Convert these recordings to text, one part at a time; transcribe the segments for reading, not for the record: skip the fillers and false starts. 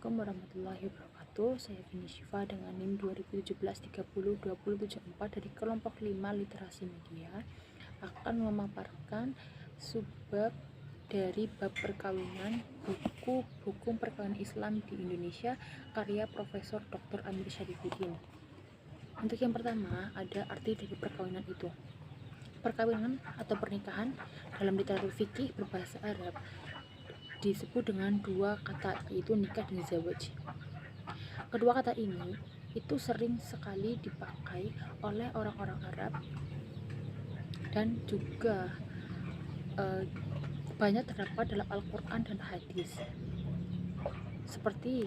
Assalamualaikum warahmatullahi wabarakatuh. Saya Vini Syifa dengan NIM 2017-30-2074 dari kelompok 5 literasi media akan memaparkan subbab dari bab perkawinan buku Hukum Perkawinan Islam di Indonesia karya Profesor Dr. Amir Syarifuddin. Untuk yang pertama ada arti dari perkawinan itu. Perkawinan atau pernikahan dalam literatur fikih berbahasa Arab disebut dengan dua kata, yaitu nikah dan zawaj. Kedua kata ini itu sering sekali dipakai oleh orang-orang Arab dan juga banyak terdapat dalam Al-Quran dan hadis. Seperti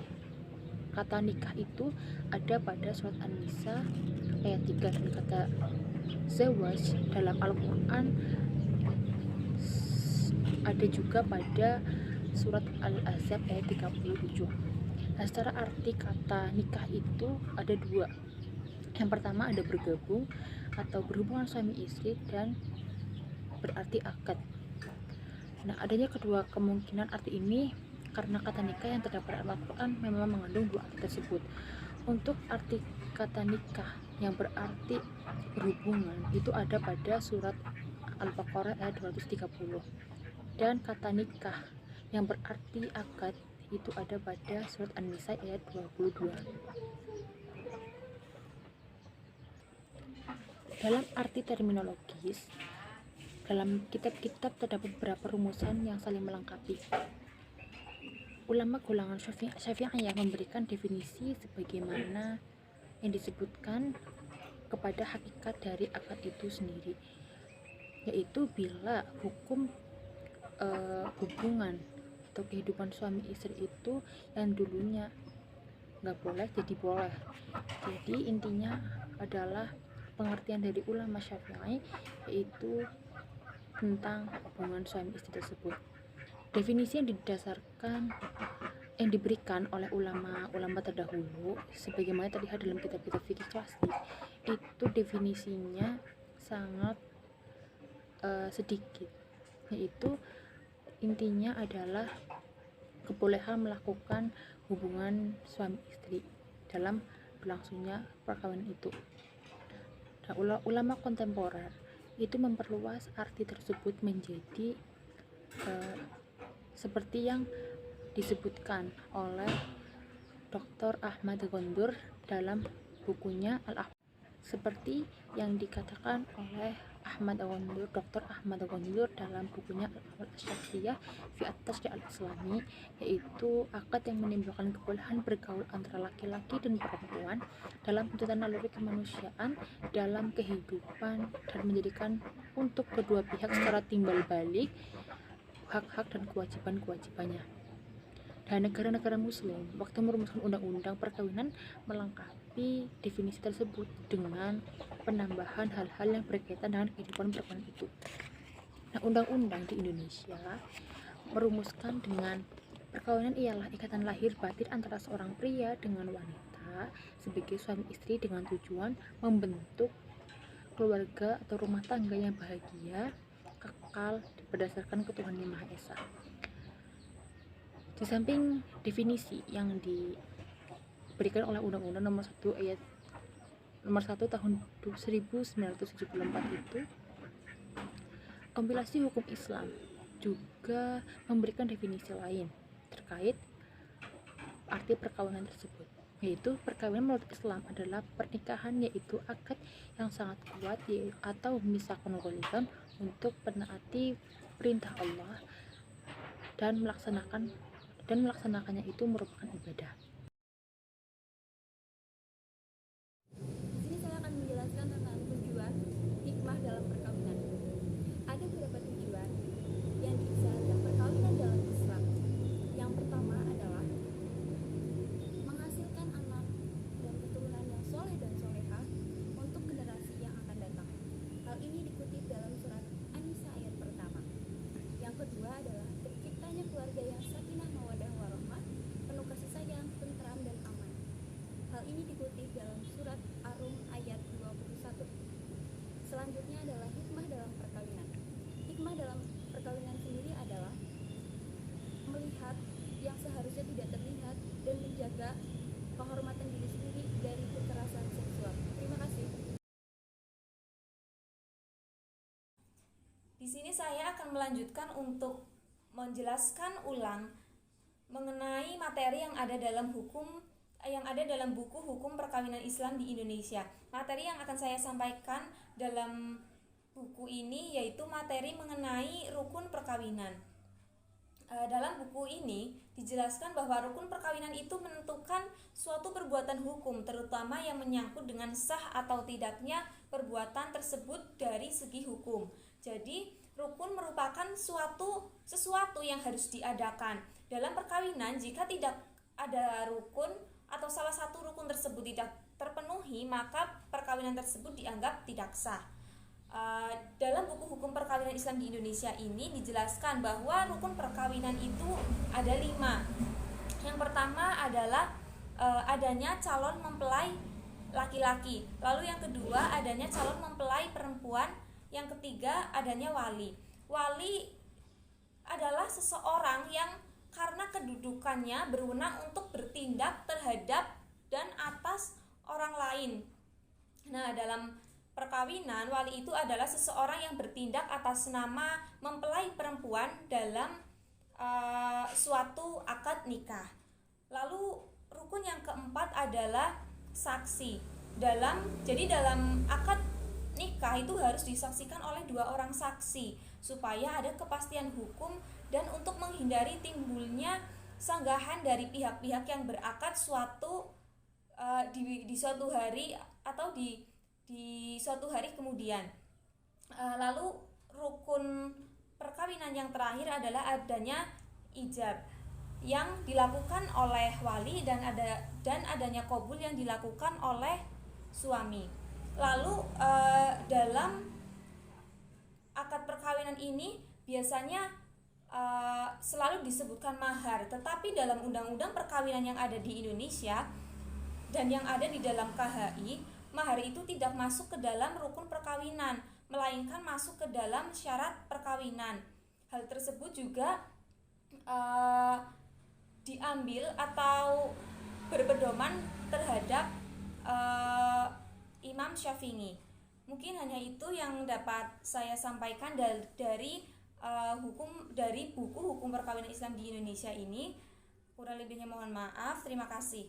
kata nikah itu ada pada surat An-Nisa ayat 3 dan kata zawaj dalam Al-Quran ada juga pada surat Al-Ahzab ayat 37. Nah, secara arti kata nikah itu ada dua. Yang pertama ada bergabung atau berhubungan suami istri dan berarti akad. Nah, adanya kedua kemungkinan arti ini karena kata nikah yang terdapat dalam Al-Quran memang mengandung dua arti tersebut. Untuk arti kata nikah yang berarti berhubungan itu ada pada surat Al-Baqarah ayat 230, dan kata nikah yang berarti akad itu ada pada surat An-Nisa ayat 22. Dalam arti terminologis, dalam kitab-kitab terdapat beberapa rumusan yang saling melengkapi. Ulama golongan Syafi'iyah memberikan definisi sebagaimana yang disebutkan kepada hakikat dari akad itu sendiri, yaitu bila hukum hubungan atau kehidupan suami istri itu yang dulunya nggak boleh jadi boleh. Jadi intinya adalah pengertian dari ulama Syafi'i yaitu tentang hubungan suami istri tersebut. Definisi yang diberikan oleh ulama terdahulu sebagaimana terlihat dalam kitab-kitab fikih klasik itu definisinya sangat sedikit, yaitu intinya adalah kebolehan melakukan hubungan suami istri dalam berlangsungnya perkawinan itu. Nah, ulama kontemporer itu memperluas arti tersebut menjadi seperti yang disebutkan oleh Dr. Ahmad Gondur dalam bukunya Al-Ahwal, seperti yang dikatakan oleh Dr. Ahmad Gondur dalam bukunya Al-Syakhsiyah fi at-Tashdih al-Islami, yaitu akad yang menimbulkan kebolehan bergaul antara laki-laki dan perempuan dalam tuntutan naluri kemanusiaan dalam kehidupan dan menjadikan untuk kedua pihak secara timbal balik hak-hak dan kewajiban-kewajibannya. Dan negara-negara muslim waktu merumuskan undang-undang perkawinan melengkapi definisi tersebut dengan penambahan hal-hal yang berkaitan dengan kehidupan perkawinan itu. Nah, undang-undang di Indonesia merumuskan dengan perkawinan ialah ikatan lahir batin antara seorang pria dengan wanita sebagai suami istri dengan tujuan membentuk keluarga atau rumah tangga yang bahagia, kekal berdasarkan ketuhanan Yang Maha Esa. Di samping definisi yang diberikan oleh Undang-Undang Nomor 1 Tahun 1974 itu, kompilasi hukum Islam juga memberikan definisi lain terkait arti perkawinan tersebut, yaitu perkawinan menurut Islam adalah pernikahan, yaitu akad yang sangat kuat atau misalkan ghaliban untuk menaati perintah Allah dan melaksanakannya itu merupakan ibadah. Di sini saya akan menjelaskan tentang tujuan hikmah dalam perkawinan. Ada beberapa tujuan yang diisyaratkan perkawinan dalam Islam. Yang pertama adalah menghasilkan anak dan keturunan yang soleh dan solehah untuk generasi yang akan datang. Hal ini dikutip dalam surat An-Nisa ayat pertama. Yang kedua adalah terciptanya keluarga yang sakinah mawaddah warahmah, penuh kasih sayang, Di sini saya akan melanjutkan untuk menjelaskan ulang mengenai materi yang ada dalam buku Hukum Perkawinan Islam di Indonesia. Materi yang akan saya sampaikan dalam buku ini yaitu materi mengenai rukun perkawinan. Dalam buku ini dijelaskan bahwa rukun perkawinan itu menentukan suatu perbuatan hukum, terutama yang menyangkut dengan sah atau tidaknya perbuatan tersebut dari segi hukum. Jadi, rukun merupakan sesuatu yang harus diadakan. Dalam perkawinan, jika tidak ada rukun atau salah satu rukun tersebut tidak terpenuhi, maka perkawinan tersebut dianggap tidak sah. Dalam buku Hukum Perkawinan Islam di Indonesia ini dijelaskan bahwa rukun perkawinan itu ada 5. Yang pertama adalah adanya calon mempelai laki-laki. Lalu yang kedua adanya calon mempelai perempuan. Yang ketiga adanya wali. Wali adalah seseorang yang karena kedudukannya berwenang untuk bertindak terhadap dan atas orang lain. Nah, dalam perkawinan, wali itu adalah seseorang yang bertindak atas nama mempelai perempuan dalam suatu akad nikah. Lalu rukun yang keempat adalah saksi. Jadi dalam akad nikah itu harus disaksikan oleh 2 orang saksi supaya ada kepastian hukum dan untuk menghindari timbulnya sanggahan dari pihak-pihak yang berakad di suatu hari atau di suatu hari kemudian. Lalu rukun perkawinan yang terakhir adalah adanya ijab yang dilakukan oleh wali dan adanya qabul yang dilakukan oleh suami. Lalu dalam akad perkawinan ini biasanya selalu disebutkan mahar, tetapi dalam undang-undang perkawinan yang ada di Indonesia dan yang ada di dalam KHI, mahar itu tidak masuk ke dalam rukun perkawinan, melainkan masuk ke dalam syarat perkawinan. Hal tersebut juga diambil atau berpedoman terhadap Imam Syafi'i. Mungkin hanya itu yang dapat saya sampaikan dari buku Hukum Perkawinan Islam di Indonesia ini. Kurang lebihnya mohon maaf. Terima kasih.